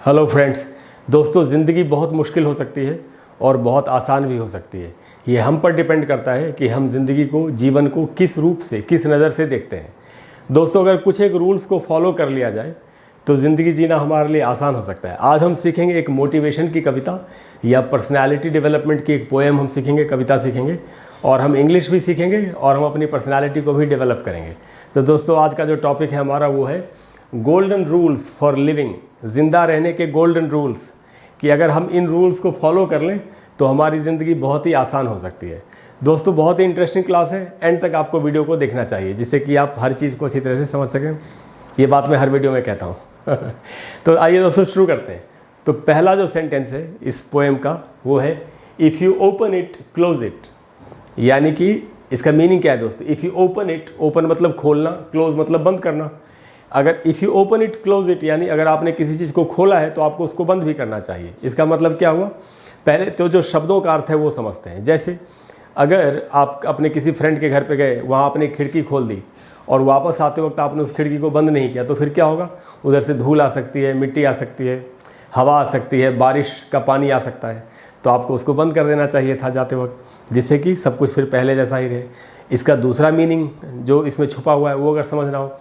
Hello friends. दोस्तों, ज़िंदगी बहुत मुश्किल हो सकती है और बहुत आसान भी हो सकती है। ये हम पर डिपेंड करता है कि हम ज़िंदगी को, जीवन को किस रूप से, किस नज़र से देखते हैं। दोस्तों, अगर कुछ एक रूल्स को फॉलो कर लिया जाए तो ज़िंदगी जीना हमारे लिए आसान हो सकता है। आज हम सीखेंगे एक मोटिवेशन की कविता या पर्सनैलिटी डेवलपमेंट की एक पोएम हम सीखेंगे, कविता सीखेंगे, और हम इंग्लिश भी सीखेंगे और हम अपनी पर्सनैलिटी को भी डेवलप करेंगे। तो दोस्तों, आज का जो टॉपिक है हमारा वो है गोल्डन रूल्स फॉर लिविंग, ज़िंदा रहने के गोल्डन रूल्स, कि अगर हम इन रूल्स को फॉलो कर लें तो हमारी ज़िंदगी बहुत ही आसान हो सकती है। दोस्तों, बहुत ही इंटरेस्टिंग क्लास है, एंड तक आपको वीडियो को देखना चाहिए जिससे कि आप हर चीज़ को अच्छी तरह से समझ सकें। ये बात मैं हर वीडियो में कहता हूँ। तो आइए दोस्तों शुरू करते हैं। तो पहला जो सेंटेंस है इस पोएम का वो है if you open it close it, यानी कि इसका मीनिंग क्या है दोस्तों। If you open it, open मतलब खोलना, क्लोज मतलब बंद करना। अगर if you open it close it, यानी अगर आपने किसी चीज़ को खोला है तो आपको उसको बंद भी करना चाहिए। इसका मतलब क्या हुआ, पहले तो जो शब्दों का अर्थ है वो समझते हैं। जैसे अगर आप अपने किसी फ्रेंड के घर पे गए, वहाँ आपने खिड़की खोल दी और वापस आते वक्त आपने उस खिड़की को बंद नहीं किया, तो फिर क्या होगा, उधर से धूल आ सकती है, मिट्टी आ सकती है, हवा आ सकती है, बारिश का पानी आ सकता है। तो आपको उसको बंद कर देना चाहिए था जाते वक्त, जिससे कि सब कुछ फिर पहले जैसा ही रहे। इसका दूसरा मीनिंग जो इसमें छुपा हुआ है वो अगर समझना हो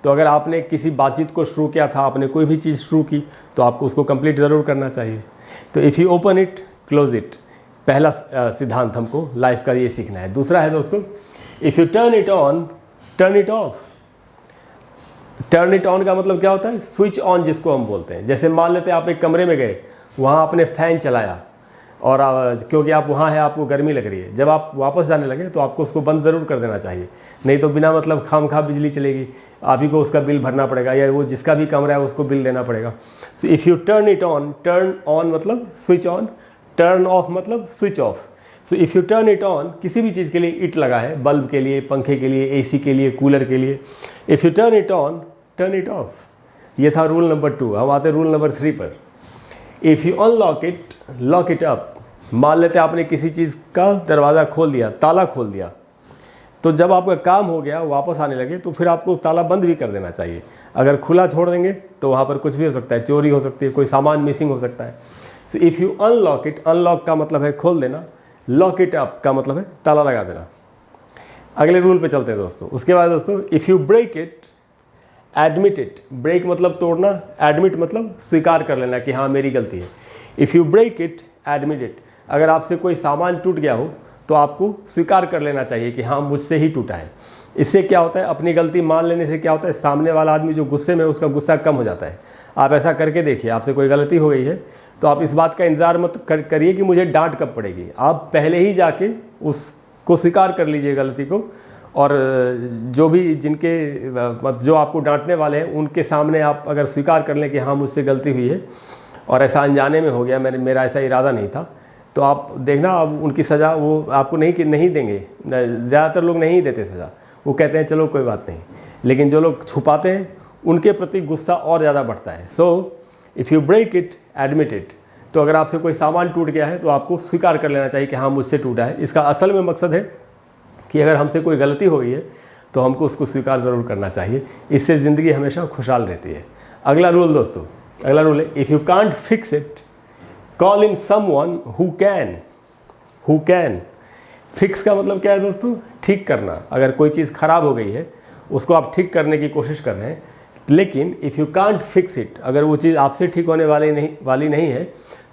तो अगर आपने किसी बातचीत को शुरू किया था, आपने कोई भी चीज़ शुरू की, तो आपको उसको कंप्लीट ज़रूर करना चाहिए। तो if you open it close it, पहला सिद्धांत हमको लाइफ का ये सीखना है। दूसरा है दोस्तों, if U turn it on turn it of. Turn it on का मतलब क्या होता है, स्विच ऑन जिसको हम बोलते हैं। जैसे मान लेते हैं आप एक कमरे में गए, वहाँ आपने फ़ैन चलाया और क्योंकि आप वहाँ हैं, आपको गर्मी लग रही है, जब आप वापस जाने लगे तो आपको उसको बंद ज़रूर कर देना चाहिए, नहीं तो बिना मतलब खामखा बिजली चलेगी, आप ही को उसका बिल भरना पड़ेगा, या वो जिसका भी कमरा है उसको बिल देना पड़ेगा। सो if U turn it on, turn on मतलब स्विच ऑन, टर्न ऑफ मतलब switch off. So if U turn it on, किसी भी चीज़ के लिए इट लगा है, बल्ब के लिए, पंखे के लिए, एसी के लिए, कूलर के लिए। If U turn it on turn it of. ये था रूल नंबर 2। हम आते रूल नंबर 3 पर। If you unlock it lock it up. मान लेते आपने किसी चीज़ का दरवाज़ा खोल दिया, ताला खोल दिया, तो जब आपका काम हो गया, वापस आने लगे, तो फिर आपको ताला बंद भी कर देना चाहिए। अगर खुला छोड़ देंगे तो वहाँ पर कुछ भी हो सकता है, चोरी हो सकती है, कोई सामान मिसिंग हो सकता है। So if you unlock it, unlock का मतलब है खोल देना, लॉक इट अप का मतलब है ताला लगा देना। अगले रूल पे चलते हैं दोस्तों। उसके बाद दोस्तों, if you break it admit it. Break मतलब तोड़ना, एडमिट मतलब स्वीकार कर लेना कि हाँ मेरी गलती है। If you break it admit it. अगर आपसे कोई सामान टूट गया हो तो आपको स्वीकार कर लेना चाहिए कि हाँ मुझसे ही टूटा है। इससे क्या होता है, अपनी गलती मान लेने से क्या होता है, सामने वाला आदमी जो गुस्से में, उसका गुस्सा कम हो जाता है। आप ऐसा करके देखिए, आपसे कोई गलती हो गई है तो आप इस बात का इंतज़ार मत करिए कि मुझे डांट कब पड़ेगी। आप पहले ही जाके उसको स्वीकार कर लीजिए गलती को, और जो भी जो आपको डांटने वाले हैं उनके सामने आप अगर स्वीकार कर लें कि हाँ मुझसे गलती हुई है और ऐसा अनजाने में हो गया, मेरा ऐसा इरादा नहीं था, तो आप देखना अब उनकी सज़ा वो आपको नहीं देंगे। ज़्यादातर लोग नहीं देते सज़ा, वो कहते हैं चलो कोई बात नहीं। लेकिन जो लोग छुपाते हैं उनके प्रति गुस्सा और ज़्यादा बढ़ता है। So if you break it admit it. तो अगर आपसे कोई सामान टूट गया है तो आपको स्वीकार कर लेना चाहिए कि हाँ मुझसे टूटा है। इसका असल में मकसद है कि अगर हमसे कोई गलती हो गई है तो हमको उसको स्वीकार ज़रूर करना चाहिए। इससे ज़िंदगी हमेशा खुशहाल रहती है। अगला रूल दोस्तों, अगला रूल है if you can't fix it call in someone who can. Who can, fix का मतलब क्या है दोस्तों, ठीक करना। अगर कोई चीज़ ख़राब हो गई है उसको आप ठीक करने की कोशिश कर रहे हैं, लेकिन if you can't fix it, अगर वो चीज़ आपसे ठीक होने वाली नहीं है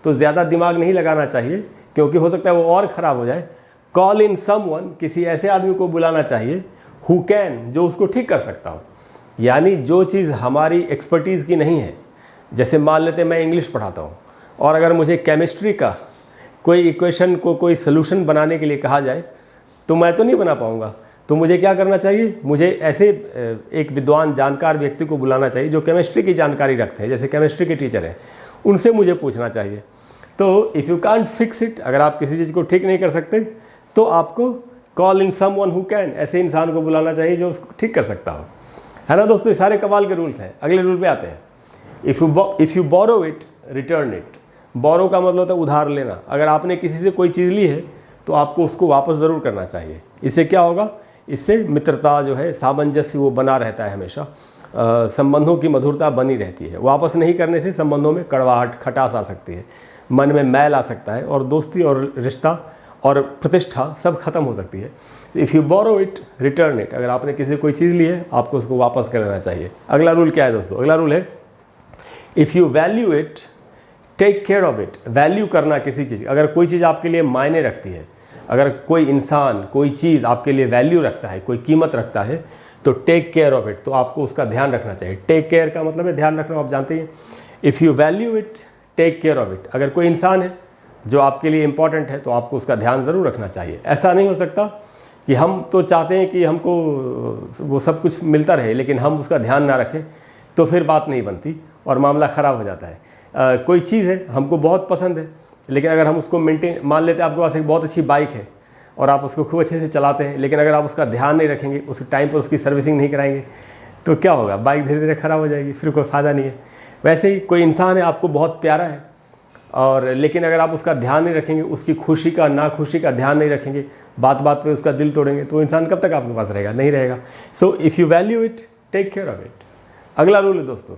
तो ज़्यादा दिमाग नहीं लगाना चाहिए, क्योंकि हो सकता है वो और ख़राब हो जाए। कॉल इन समवन, किसी ऐसे आदमी को बुलाना चाहिए, हु कैन, जो उसको ठीक कर सकता हो। यानी जो चीज़ हमारी एक्सपर्टीज़ की नहीं है, जैसे मान लेते हैं मैं इंग्लिश पढ़ाता हूँ और अगर मुझे केमिस्ट्री का कोई इक्वेशन को कोई सलूशन बनाने के लिए कहा जाए तो मैं तो नहीं बना पाऊँगा। तो मुझे क्या करना चाहिए, मुझे ऐसे एक विद्वान जानकार व्यक्ति को बुलाना चाहिए जो केमिस्ट्री की जानकारी रखते हैं, जैसे केमिस्ट्री के टीचर हैं, उनसे मुझे पूछना चाहिए। तो if you can't fix it, अगर आप किसी चीज़ को ठीक नहीं कर सकते तो आपको call in someone who can, ऐसे इंसान को बुलाना चाहिए जो उसको ठीक कर सकता हो। है ना दोस्तों, ये सारे कमाल के रूल्स हैं। अगले रूल पे आते हैं। If you borrow it return it. Borrow का मतलब होता है उधार लेना। अगर आपने किसी से कोई चीज़ ली है तो आपको उसको वापस ज़रूर करना चाहिए। इससे क्या होगा, इससे मित्रता जो है, सामंजस्य वो बना रहता है हमेशा। संबंधों की मधुरता बनी रहती है। वापस नहीं करने से संबंधों में कड़वाहट, खटास आ सकती है, मन में मैल आ सकता है और दोस्ती और रिश्ता और प्रतिष्ठा सब खत्म हो सकती है। If you borrow it return it, अगर आपने किसी कोई चीज़ ली है आपको उसको वापस कर देना चाहिए। अगला रूल क्या है दोस्तों? अगला रूल है if you value it take care of it. Value करना किसी चीज़, अगर कोई चीज़ आपके लिए मायने रखती है, अगर कोई इंसान कोई चीज़ आपके लिए वैल्यू रखता है, कोई कीमत रखता है, तो टेक केयर ऑफ इट, तो आपको उसका ध्यान रखना चाहिए। टेक केयर का मतलब है ध्यान रखना, आप जानते हैं। If you value it take care of it, अगर कोई इंसान है जो आपके लिए इंपॉर्टेंट है तो आपको उसका ध्यान ज़रूर रखना चाहिए। ऐसा नहीं हो सकता कि हम तो चाहते हैं कि हमको वो सब कुछ मिलता रहे लेकिन हम उसका ध्यान ना रखें, तो फिर बात नहीं बनती और मामला ख़राब हो जाता है। कोई चीज़ है हमको बहुत पसंद है लेकिन अगर हम उसको मेंटेन, मान लेते हैं आपके पास एक बहुत अच्छी बाइक है और आप उसको खूब अच्छे से चलाते हैं, लेकिन अगर आप उसका ध्यान नहीं रखेंगे, उसके टाइम पर उसकी सर्विसिंग नहीं कराएंगे, तो क्या होगा? बाइक धीरे धीरे ख़राब हो जाएगी, फिर कोई फ़ायदा नहीं है। वैसे ही कोई इंसान है आपको बहुत प्यारा है और लेकिन अगर आप उसका ध्यान नहीं रखेंगे, उसकी खुशी का नाखुशी का ध्यान नहीं रखेंगे, बात बात पे उसका दिल तोड़ेंगे, तो इंसान कब तक आपके पास रहेगा? नहीं रहेगा। So if you value it take care of it. अगला रूल है दोस्तों,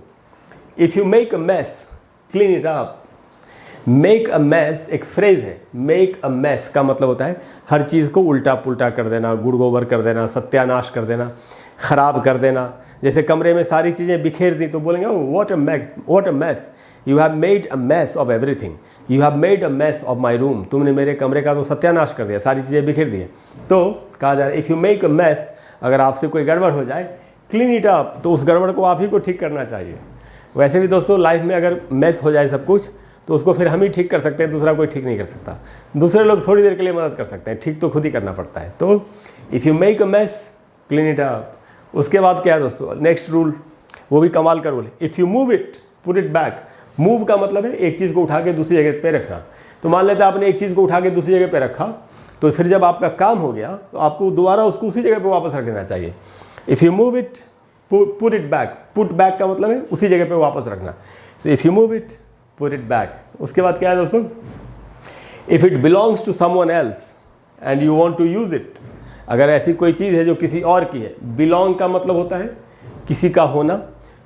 if you make a mess clean it up. Make a mess एक फ्रेज है। मेक अ मैस का मतलब होता है हर चीज़ को उल्टा पुल्टा कर देना, गुड़ गोबर कर देना, सत्यानाश कर देना, ख़राब कर देना। जैसे कमरे में सारी चीज़ें बिखेर दी तो बोलेंगे what a mess, you have made a mess of everything, you have made a mess of my room, तुमने मेरे कमरे का तो सत्यानाश कर दिया, सारी चीज़ें बिखेर दी है। तो कहा जा रहा है if you make a mess, अगर आपसे कोई गड़बड़ हो जाए, क्लीन इट अप, तो उस गड़बड़ को आप ही को ठीक करना चाहिए। वैसे भी दोस्तों लाइफ में अगर मैस हो जाए सब कुछ तो उसको फिर हम ही ठीक कर सकते हैं, दूसरा कोई ठीक नहीं कर सकता। दूसरे लोग थोड़ी देर के लिए मदद कर सकते हैं, ठीक तो खुद ही करना पड़ता है। तो if you make a mess clean it up. उसके बाद क्या है दोस्तों? नेक्स्ट रूल, वो भी कमाल का रूल है, if you move it put it back. Move का मतलब है एक चीज़ को उठा के दूसरी जगह पे रखना। तो मान लेते हैं आपने एक चीज़ को उठा के दूसरी जगह पे रखा, तो फिर जब आपका काम हो गया तो आपको दोबारा उसको उसी जगह पे वापस रख देना चाहिए। If you move it put it back. Put back का मतलब है उसी जगह पे वापस रखना। So if you move it put it back. उसके बाद क्या है दोस्तों? If it belongs to someone else and you want to use it. अगर ऐसी कोई चीज़ है जो किसी और की है, बिलोंग का मतलब होता है किसी का होना।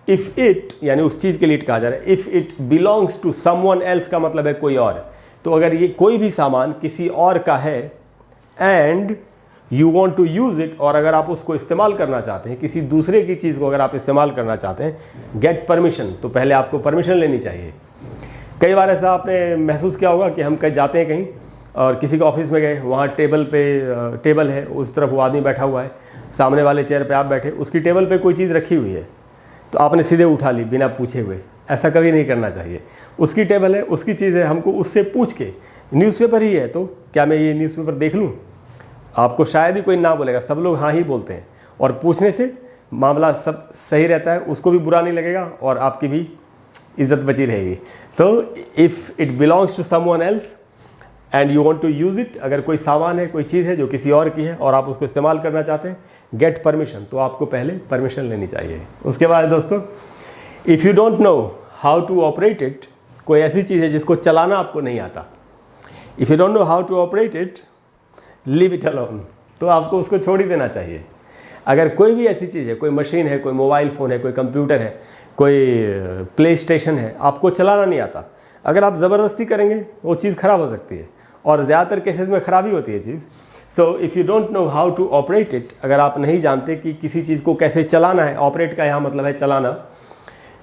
इफ़ इट यानी उस चीज़ के लिए कहा जा रहा है। If it belongs to someone else का मतलब है कोई और। तो अगर ये कोई भी सामान किसी और का है and you want to use it, और अगर आप उसको इस्तेमाल करना चाहते हैं, किसी दूसरे की चीज़ को अगर आप इस्तेमाल करना चाहते हैं, गेट परमिशन, तो पहले आपको परमिशन लेनी चाहिए। कई बार ऐसा आपने महसूस किया होगा कि हम कहीं जाते हैं कहीं और किसी के ऑफिस में गए, वहाँ टेबल है, उस तरफ वो आदमी बैठा हुआ है, सामने वाले चेयर पे आप बैठे, उसकी टेबल पे कोई चीज़ रखी हुई है तो आपने सीधे उठा ली बिना पूछे हुए। ऐसा कभी नहीं करना चाहिए। उसकी टेबल है, उसकी चीज़ है, हमको उससे पूछ के, न्यूज़पेपर ही है तो क्या मैं ये न्यूज़पेपर देख लूँ? आपको शायद ही कोई ना बोलेगा, सब लोग हाँ ही बोलते हैं और पूछने से मामला सब सही रहता है, उसको भी बुरा नहीं लगेगा और आपकी भी इज्जत बची रहेगी। तो if it belongs to someone else and you want to use it, अगर कोई सामान है, कोई चीज़ है जो किसी और की है और आप उसको इस्तेमाल करना चाहते हैं, गेट परमिशन, तो आपको पहले परमिशन लेनी चाहिए। उसके बाद दोस्तों, if you don't know how to operate it, कोई ऐसी चीज़ है जिसको चलाना आपको नहीं आता, if you don't know how to operate it leave it alone, तो आपको उसको छोड़ ही देना चाहिए। अगर कोई भी ऐसी चीज़ है, कोई मशीन है, कोई मोबाइल फ़ोन है, कोई कंप्यूटर है, कोई प्ले स्टेशन है, आपको चलाना नहीं आता, अगर आप ज़बरदस्ती करेंगे वो चीज़ ख़राब हो सकती है और ज़्यादातर केसेस में ख़राबी होती है चीज़। So if you don't know how to operate it, अगर आप नहीं जानते कि किसी चीज़ को कैसे चलाना है, ऑपरेट का यहाँ मतलब है चलाना,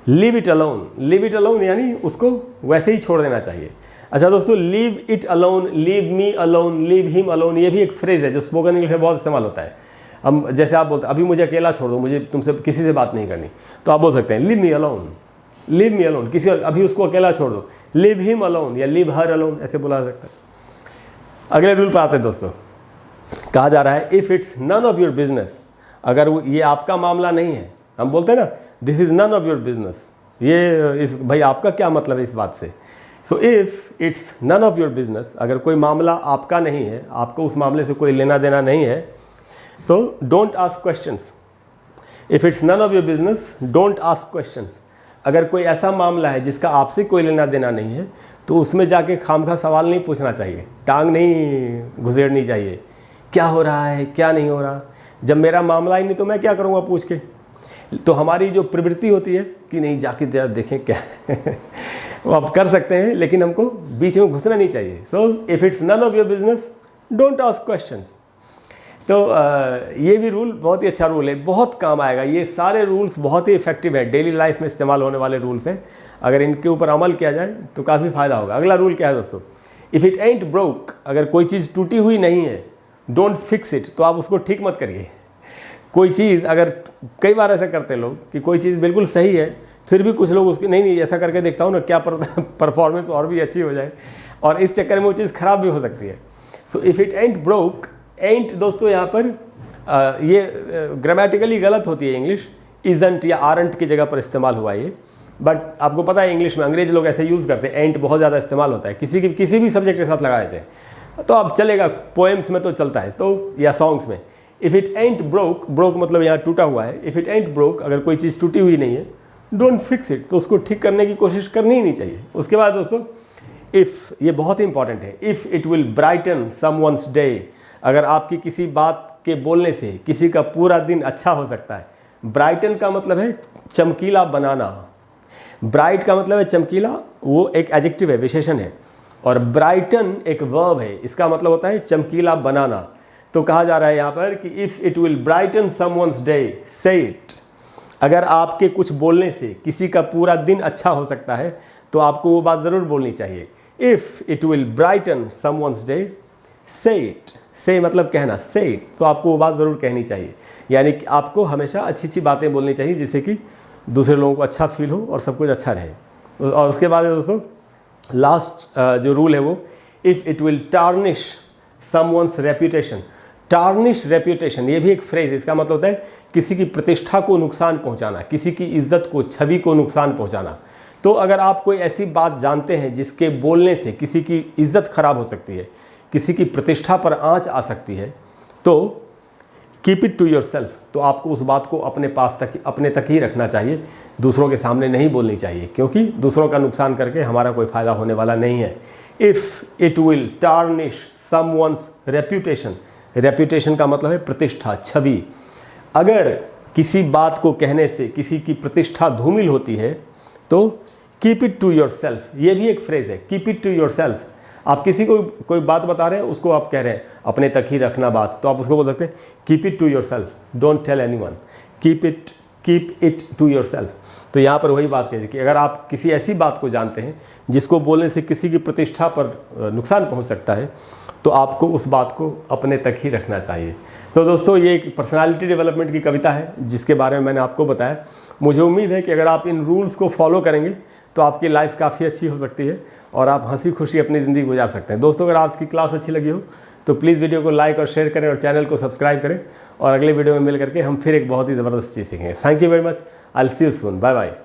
leave it alone. Leave it alone यानी उसको वैसे ही छोड़ देना चाहिए। अच्छा दोस्तों, leave it alone, leave me alone, leave him alone, ये भी एक फ्रेज़ है जो स्पोकन इंग्लिश में बहुत इस्तेमाल होता है। अब जैसे आप बोलते हैं अभी मुझे अकेला छोड़ दो, मुझे तुमसे किसी से बात नहीं करनी, तो आप बोल सकते हैं leave me alone, leave me alone, किसी अभी उसको अकेला छोड़ दो, लीव हिम अलोन या लीव हर अलोन, ऐसे बोला जा सकता है। अगले रूल पर आते हैं दोस्तों, कहा जा रहा है if it's none of your business, अगर वो ये आपका मामला नहीं है, हम बोलते हैं ना this is none of your business, ये इस भाई आपका क्या मतलब है इस बात से। So if it's none of your business, अगर कोई मामला आपका नहीं है, आपको उस मामले से कोई लेना देना नहीं है, तो don't ask questions. If it's none of your business don't ask questions. अगर कोई ऐसा मामला है जिसका आपसे कोई लेना देना नहीं है, तो उसमें जाके खामखा सवाल नहीं पूछना चाहिए, टांग नहीं घुसेड़नी चाहिए, क्या हो रहा है क्या नहीं हो रहा। जब मेरा मामला ही नहीं तो मैं क्या करूँगा पूछ के। तो हमारी जो प्रवृत्ति होती है कि नहीं जाके जरा देखें क्या है वो आप कर सकते हैं, लेकिन हमको बीच में घुसना नहीं चाहिए। So if it's none of your business don't ask questions. तो ये भी रूल बहुत ही अच्छा रूल है, बहुत काम आएगा। ये सारे रूल्स बहुत ही इफेक्टिव है, डेली लाइफ में इस्तेमाल होने वाले रूल्स हैं। अगर इनके ऊपर अमल किया जाए तो काफ़ी फ़ायदा होगा। अगला रूल क्या है दोस्तों, इफ़ इट एंट ब्रोक, अगर कोई चीज़ टूटी हुई नहीं है, डोंट फिक्स इट, तो आप उसको ठीक मत करिए। कोई चीज़ अगर, कई बार ऐसा करते हैं लोग कि कोई चीज़ बिल्कुल सही है, फिर भी कुछ लोग उसकी नहीं ऐसा करके देखता हूँ ना क्या परफॉर्मेंस और भी अच्छी हो जाए, और इस चक्कर में वो चीज़ ख़राब भी हो सकती है। So if it ain't broke, ain't दोस्तों यहाँ पर ये ग्रामेटिकली गलत होती है इंग्लिश, इजंट या आरंट की जगह पर इस्तेमाल हुआ ये, बट आपको पता है इंग्लिश में अंग्रेज लोग ऐसे यूज़ करते हैं, एंट बहुत ज़्यादा इस्तेमाल होता है किसी भी सब्जेक्ट के साथ लगा देते हैं, तो अब चलेगा, पोएम्स में तो चलता है, तो या सॉन्ग्स में। If it ain't broke, broke मतलब यहाँ टूटा हुआ है, इफ़ इट एंट ब्रोक, अगर कोई चीज़ टूटी हुई नहीं है, डोंट फिक्स इट, तो उसको ठीक करने की कोशिश करनी ही नहीं चाहिए। उसके बाद दोस्तों इफ़, ये बहुत ही इंपॉर्टेंट है, if it will brighten someone's day, अगर आपकी किसी बात के बोलने से किसी का पूरा दिन अच्छा हो सकता है। ब्राइटन का मतलब है चमकीला बनाना, ब्राइट का मतलब है चमकीला, वो एक एडजेक्टिव है, विशेषण है, और ब्राइटन एक वर्ब है, इसका मतलब होता है चमकीला बनाना। तो कहा जा रहा है यहाँ पर कि if it will brighten someone's day say it, अगर आपके कुछ बोलने से किसी का पूरा दिन अच्छा हो सकता है तो आपको वो बात ज़रूर बोलनी चाहिए। If it will brighten someone's day say it, say मतलब कहना, से इट, तो आपको वो बात ज़रूर कहनी चाहिए। यानी कि आपको हमेशा अच्छी अच्छी बातें बोलनी चाहिए जिससे कि दूसरे लोगों को अच्छा फील हो और सब कुछ अच्छा रहे। और उसके बाद दोस्तों लास्ट जो रूल है वो, if it will tarnish someone's reputation. Tarnish reputation, ये भी एक फ्रेज, इसका मतलब होता है किसी की प्रतिष्ठा को नुकसान पहुंचाना, किसी की इज्जत को, छवि को नुकसान पहुंचाना। तो अगर आप कोई ऐसी बात जानते हैं जिसके बोलने से किसी की इज्जत खराब हो सकती है, किसी की प्रतिष्ठा पर आंच आ सकती है, तो keep it to yourself, तो आपको उस बात को अपने पास तक, अपने तक ही रखना चाहिए, दूसरों के सामने नहीं बोलनी चाहिए, क्योंकि दूसरों का नुकसान करके हमारा कोई फ़ायदा होने वाला नहीं है। If it will tarnish someone's reputation, reputation का मतलब है प्रतिष्ठा, छवि। अगर किसी बात को कहने से किसी की प्रतिष्ठा धूमिल होती है तो keep it to yourself, ये भी एक फ्रेज है, keep it to yourself. आप किसी को कोई बात बता रहे हैं, उसको आप कह रहे हैं अपने तक ही रखना बात, तो आप उसको बोल सकते हैं keep it to yourself, don't tell anyone, keep it to yourself. तो यहाँ पर वही बात कही कि अगर आप किसी ऐसी बात को जानते हैं जिसको बोलने से किसी की प्रतिष्ठा पर नुकसान पहुँच सकता है, तो आपको उस बात को अपने तक ही रखना चाहिए। तो दोस्तों ये एक पर्सनालिटी डेवलपमेंट की कविता है जिसके बारे में मैंने आपको बताया। मुझे उम्मीद है कि अगर आप इन रूल्स को फॉलो करेंगे तो आपकी लाइफ काफ़ी अच्छी हो सकती है और आप हंसी खुशी अपनी ज़िंदगी गुजार सकते हैं। दोस्तों अगर आज की क्लास अच्छी लगी हो तो प्लीज़ वीडियो को लाइक और शेयर करें और चैनल को सब्सक्राइब करें, और अगले वीडियो में मिल करके हम फिर एक बहुत ही ज़बरदस्त चीज़ सीखेंगे। Thank you very much, I will see you soon, bye bye.